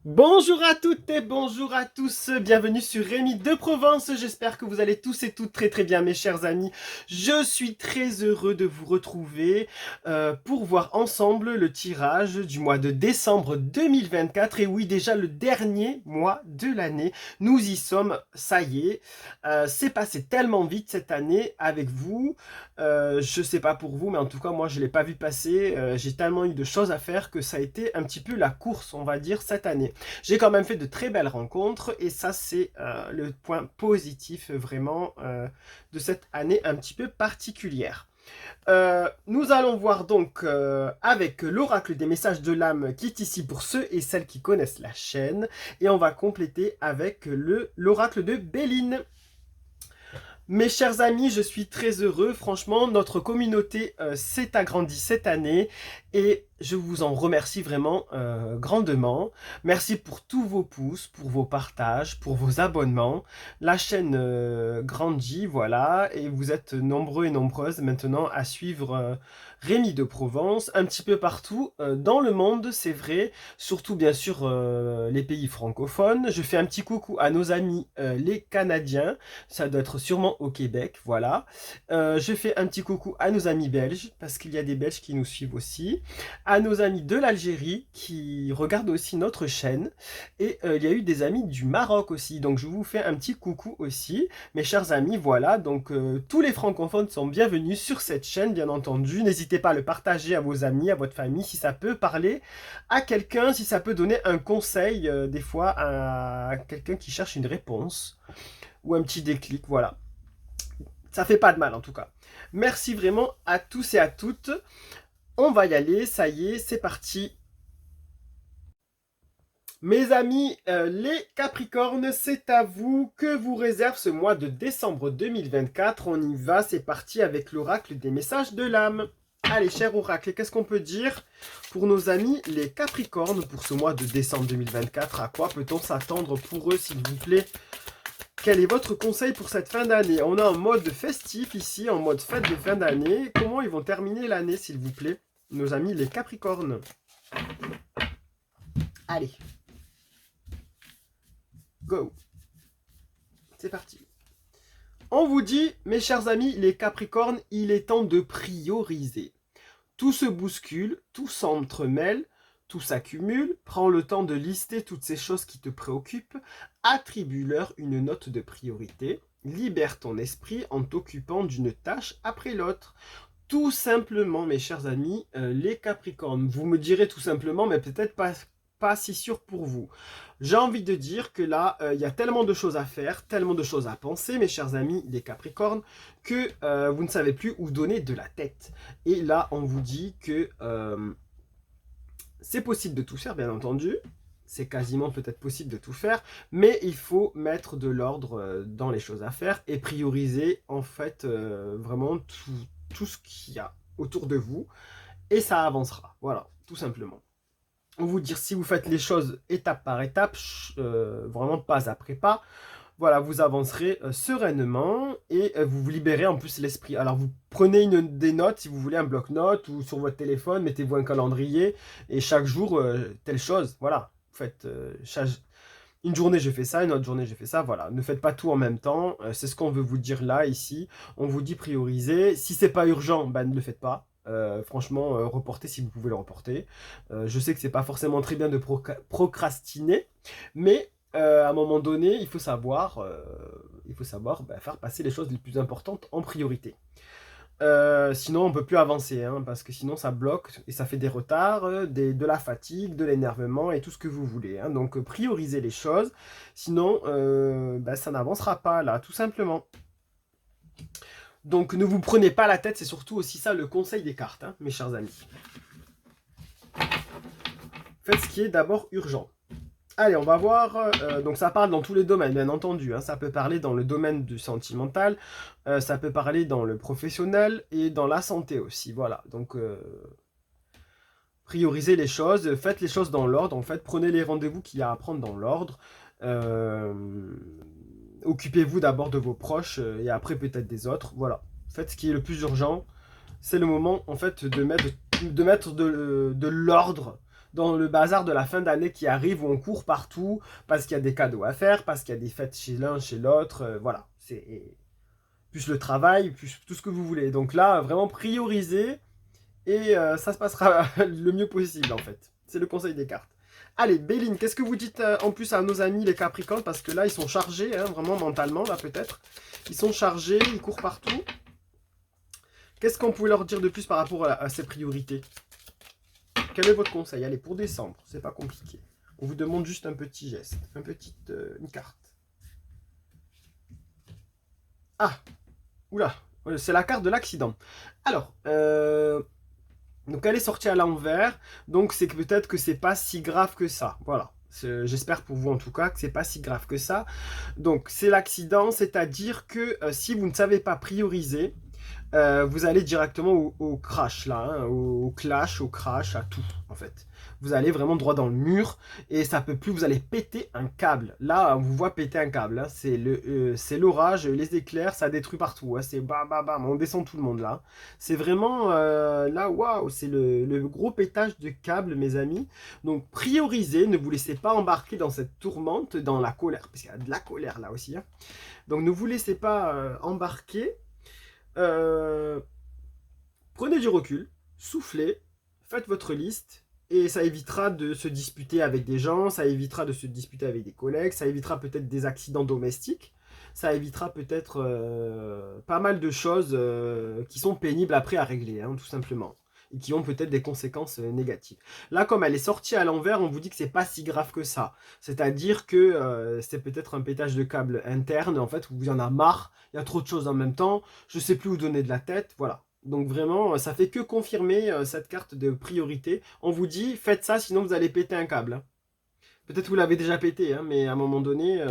Bonjour à toutes et bonjour à tous, bienvenue sur Rémi de Provence, j'espère que vous allez tous et toutes très bien mes chers amis. Je suis très heureux de vous retrouver pour voir ensemble le tirage du mois de décembre 2024 et oui déjà le dernier mois de l'année, nous y sommes, ça y est, c'est passé tellement vite cette année avec vous, je sais pas pour vous mais en tout cas moi je l'ai pas vu passer, j'ai tellement eu de choses à faire que ça a été un petit peu la course on va dire cette année. J'ai quand même fait de très belles rencontres et ça c'est le point positif vraiment de cette année un petit peu particulière. Nous allons voir donc avec l'oracle des messages de l'âme qui est ici pour ceux et celles qui connaissent la chaîne et on va compléter avec l'oracle de Béline. Mes chers amis, je suis très heureux. Franchement, notre communauté s'est agrandie cette année et je vous en remercie vraiment grandement. Merci pour tous vos pouces, pour vos partages, pour vos abonnements. La chaîne grandit, voilà, et vous êtes nombreux et nombreuses maintenant à suivre Rémi de Provence un petit peu partout dans le monde, c'est vrai, surtout bien sûr les pays francophones. Je fais un petit coucou à nos amis les Canadiens. Ça doit être sûrement au Québec, voilà. Je fais un petit coucou à nos amis belges, parce qu'il y a des Belges qui nous suivent aussi. À nos amis de l'Algérie, qui regardent aussi notre chaîne. Et il y a eu des amis du Maroc aussi, donc je vous fais un petit coucou aussi. Mes chers amis, voilà, donc tous les francophones sont bienvenus sur cette chaîne, bien entendu. N'hésitez pas à le partager à vos amis, à votre famille, si ça peut parler à quelqu'un, si ça peut donner un conseil, des fois, à quelqu'un qui cherche une réponse ou un petit déclic, voilà. Ça fait pas de mal en tout cas. Merci vraiment à tous et à toutes. On va y aller, ça y est, c'est parti. Mes amis, les Capricornes, c'est à vous que vous réserve ce mois de décembre 2024. On y va, c'est parti avec l'oracle des messages de l'âme. Allez, cher oracle, qu'est-ce qu'on peut dire pour nos amis les Capricornes pour ce mois de décembre 2024? À quoi peut-on s'attendre pour eux, s'il vous plaît? Quel est votre conseil pour cette fin d'année? On a un mode festif ici, en mode fête de fin d'année. Comment ils vont terminer l'année, s'il vous plaît, nos amis les Capricornes? Allez, go. C'est parti. On vous dit, mes chers amis les Capricornes, il est temps de prioriser. Tout se bouscule, tout s'entremêle, tout s'accumule. Prends le temps de lister toutes ces choses qui te préoccupent. Attribue-leur une note de priorité. Libère ton esprit en t'occupant d'une tâche après l'autre. Tout simplement, mes chers amis, les Capricornes. Vous me direz tout simplement, mais peut-être pas si sûr pour vous. J'ai envie de dire que là, il y a tellement de choses à faire, tellement de choses à penser, mes chers amis, les Capricornes, que vous ne savez plus où donner de la tête. Et là, on vous dit que c'est possible de tout faire, bien entendu. C'est quasiment peut-être possible de tout faire, mais il faut mettre de l'ordre dans les choses à faire et prioriser en fait vraiment tout ce qu'il y a autour de vous et ça avancera. Voilà, tout simplement. On vous dire si vous faites les choses étape par étape, vraiment pas après pas, voilà, vous avancerez sereinement et vous vous libérez en plus l'esprit. Alors vous prenez des notes, si vous voulez un bloc-notes ou sur votre téléphone, mettez-vous un calendrier et chaque jour, telle chose, voilà. Vous faites une journée je fais ça, une autre journée je fais ça, voilà. Ne faites pas tout en même temps, c'est ce qu'on veut vous dire là, ici. On vous dit prioriser. Si c'est pas urgent, bah, ne le faites pas. Franchement, reportez si vous pouvez le reporter. Je sais que c'est pas forcément très bien de procrastiner, mais à un moment donné, il faut savoir bah, faire passer les choses les plus importantes en priorité. Sinon, on ne peut plus avancer, hein, parce que sinon ça bloque et ça fait des retards, de la fatigue, de l'énervement et tout ce que vous voulez. Hein. Donc priorisez les choses, sinon bah, ça n'avancera pas là, tout simplement. Donc ne vous prenez pas la tête, c'est surtout aussi ça le conseil des cartes, hein, mes chers amis. Faites ce qui est d'abord urgent. Allez, on va voir. Donc ça parle dans tous les domaines, bien entendu. Hein. Ça peut parler dans le domaine du sentimental, ça peut parler dans le professionnel et dans la santé aussi. Voilà. Donc priorisez les choses, faites les choses dans l'ordre. En fait, prenez les rendez-vous qu'il y a à prendre dans l'ordre. Euh, Occupez-vous d'abord de vos proches et après peut-être des autres. Voilà. Faites ce qui est le plus urgent. C'est le moment en fait de mettre de l'ordre dans le bazar de la fin d'année qui arrive où on court partout parce qu'il y a des cadeaux à faire, parce qu'il y a des fêtes chez l'un, chez l'autre, voilà. C'est plus le travail, plus tout ce que vous voulez. Donc là, vraiment prioriser et ça se passera le mieux possible en fait. C'est le conseil des cartes. Allez, Béline, qu'est-ce que vous dites en plus à nos amis les Capricornes? Parce que là, ils sont chargés, hein, vraiment mentalement, là peut-être. Ils sont chargés, ils courent partout. Qu'est-ce qu'on pouvait leur dire de plus par rapport à ces priorités? Quel est votre conseil? Allez, pour décembre, c'est pas compliqué. On vous demande juste un petit geste, une carte. Ah, oula, c'est la carte de l'accident. Alors, donc elle est sortie à l'envers, donc c'est que peut-être que c'est pas si grave que ça. Voilà. J'espère pour vous en tout cas que c'est pas si grave que ça. Donc c'est l'accident, c'est-à-dire que si vous ne savez pas prioriser, vous allez directement au crash là, hein, au clash, au crash, à tout en fait. Vous allez vraiment droit dans le mur et ça peut plus, vous allez péter un câble. Là, on vous voit péter un câble. Hein. C'est l'orage, les éclairs, ça détruit partout. Hein. C'est bam bam bam, on descend tout le monde là. C'est vraiment là, waouh, c'est le gros pétage de câble, mes amis. Donc priorisez, ne vous laissez pas embarquer dans cette tourmente, dans la colère, parce qu'il y a de la colère là aussi. Hein. Donc ne vous laissez pas embarquer. Euh, Prenez du recul, soufflez, faites votre liste et ça évitera de se disputer avec des gens, ça évitera de se disputer avec des collègues, ça évitera peut-être des accidents domestiques, ça évitera peut-être pas mal de choses qui sont pénibles après à régler, hein, tout simplement. Et qui ont peut-être des conséquences négatives. Là, comme elle est sortie à l'envers, on vous dit que c'est pas si grave que ça. C'est-à-dire que c'est peut-être un pétage de câble interne, en fait, où il y en a marre, il y a trop de choses en même temps, je sais plus où donner de la tête, voilà. Donc vraiment, ça fait que confirmer cette carte de priorité. On vous dit, faites ça, sinon vous allez péter un câble. Hein. Peut-être vous l'avez déjà pété, hein, mais à un moment donné,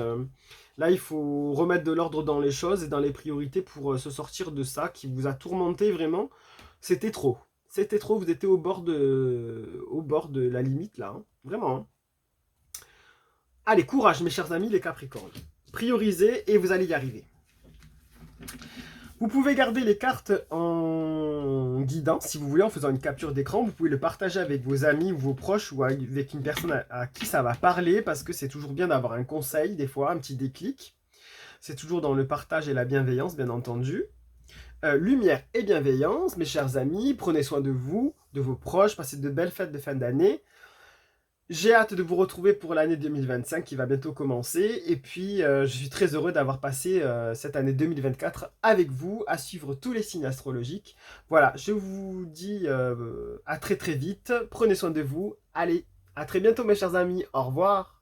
là, il faut remettre de l'ordre dans les choses et dans les priorités pour se sortir de ça qui vous a tourmenté vraiment. C'était trop. C'était trop, vous étiez au bord de la limite, là. Hein. Vraiment. Hein. Allez, courage, mes chers amis, les Capricornes. Priorisez et vous allez y arriver. Vous pouvez garder les cartes en guidant, si vous voulez, en faisant une capture d'écran. Vous pouvez le partager avec vos amis ou vos proches ou avec une personne à qui ça va parler, parce que c'est toujours bien d'avoir un conseil, des fois, un petit déclic. C'est toujours dans le partage et la bienveillance, bien entendu. Lumière et bienveillance, mes chers amis. Prenez soin de vous, de vos proches. Passez de belles fêtes de fin d'année. J'ai hâte de vous retrouver pour l'année 2025 qui va bientôt commencer. Et puis, je suis très heureux d'avoir passé cette année 2024 avec vous, à suivre tous les signes astrologiques. Voilà, je vous dis à très très vite. Prenez soin de vous. Allez, à très bientôt mes chers amis. Au revoir.